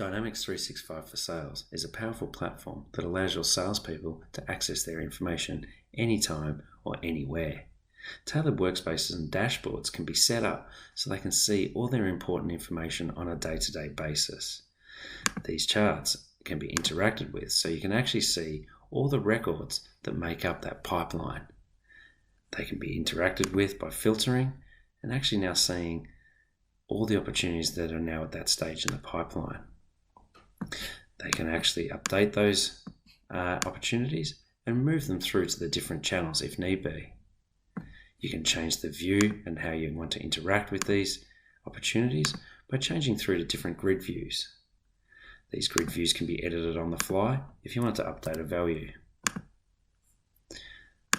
Dynamics 365 for Sales is a powerful platform that allows your salespeople to access their information anytime or anywhere. Tailored workspaces and dashboards can be set up so they can see all their important information on a day-to-day basis. These charts can be interacted with so you can actually see all the records that make up that pipeline. They can be interacted with by filtering and actually now seeing all the opportunities that are now at that stage in the pipeline. They can actually update those opportunities and move them through to the different channels if need be. You can change the view and how you want to interact with these opportunities by changing through to different grid views. These grid views can be edited on the fly if you want to update a value.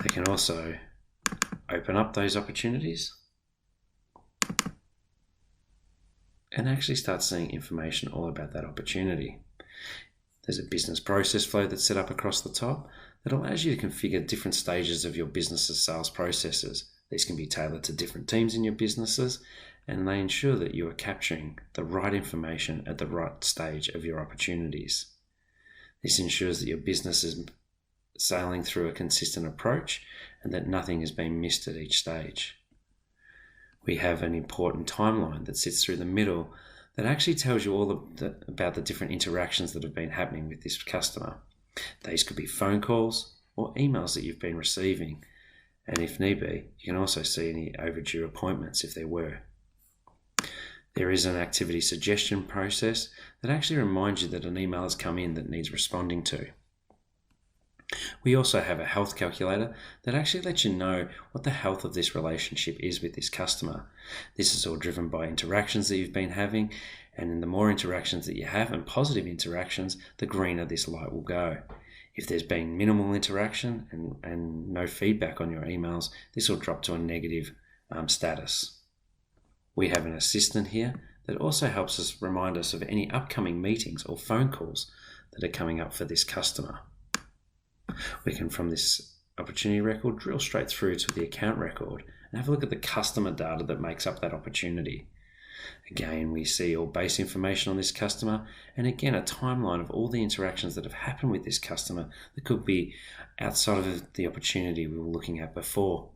They can also open up those opportunities and actually start seeing information all about that opportunity. There's a business process flow that's set up across the top that allows you to configure different stages of your business's sales processes. These can be tailored to different teams in your businesses, and they ensure that you are capturing the right information at the right stage of your opportunities. This ensures that your business is sailing through a consistent approach and that nothing is being missed at each stage. We have an important timeline that sits through the middle that actually tells you all about the different interactions that have been happening with this customer. These could be phone calls or emails that you've been receiving, and if need be, you can also see any overdue appointments if there were. There is an activity suggestion process that actually reminds you that an email has come in that needs responding to. We also have a health calculator that actually lets you know what the health of this relationship is with this customer. This is all driven by interactions that you've been having, and the more interactions that you have and positive interactions, the greener this light will go. If there's been minimal interaction and no feedback on your emails, this will drop to a negative status. We have an assistant here that also helps us remind us of any upcoming meetings or phone calls that are coming up for this customer. We can, from this opportunity record, drill straight through to the account record and have a look at the customer data that makes up that opportunity. Again, we see all base information on this customer, and again, a timeline of all the interactions that have happened with this customer that could be outside of the opportunity we were looking at before.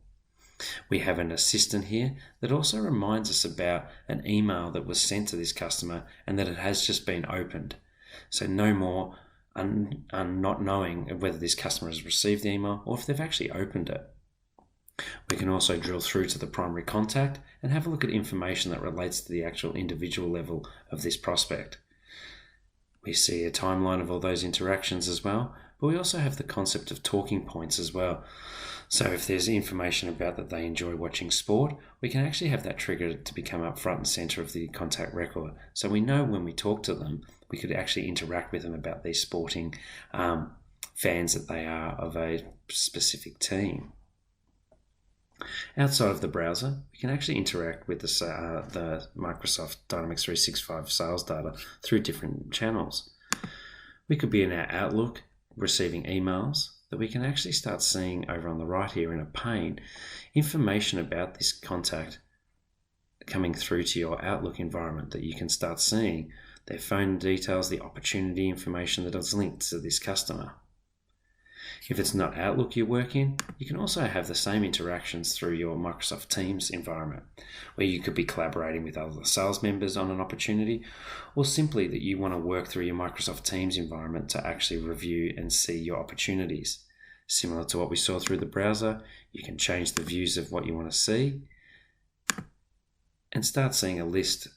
We have an assistant here that also reminds us about an email that was sent to this customer and that it has just been opened. So no more not knowing whether this customer has received the email or if they've actually opened it. We can also drill through to the primary contact and have a look at information that relates to the actual individual level of this prospect. We see a timeline of all those interactions as well, but we also have the concept of talking points as well. So if there's information about that they enjoy watching sport, we can actually have that triggered to become up front and center of the contact record. So we know when we talk to them, we could actually interact with them about these sporting fans that they are of a specific team. Outside of the browser, we can actually interact with the Microsoft Dynamics 365 sales data through different channels. We could be in our Outlook receiving emails that we can actually start seeing over on the right here in a pane, information about this contact coming through to your Outlook environment that you can start seeing their phone details, the opportunity information that is linked to this customer. If it's not Outlook you work in, you can also have the same interactions through your Microsoft Teams environment, where you could be collaborating with other sales members on an opportunity, or simply that you want to work through your Microsoft Teams environment to actually review and see your opportunities. Similar to what we saw through the browser, you can change the views of what you want to see and start seeing a list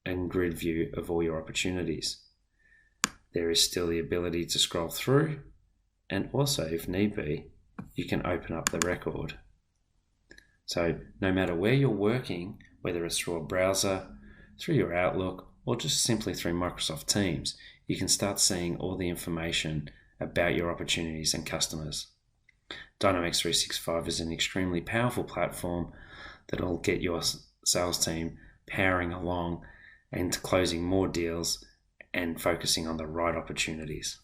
and grid view of all your opportunities. There is still the ability to scroll through, and also, if need be, you can open up the record. So no matter where you're working, whether it's through a browser, through your Outlook, or just simply through Microsoft Teams, you can start seeing all the information about your opportunities and customers. Dynamics 365 is an extremely powerful platform that will get your sales team powering along and closing more deals and focusing on the right opportunities.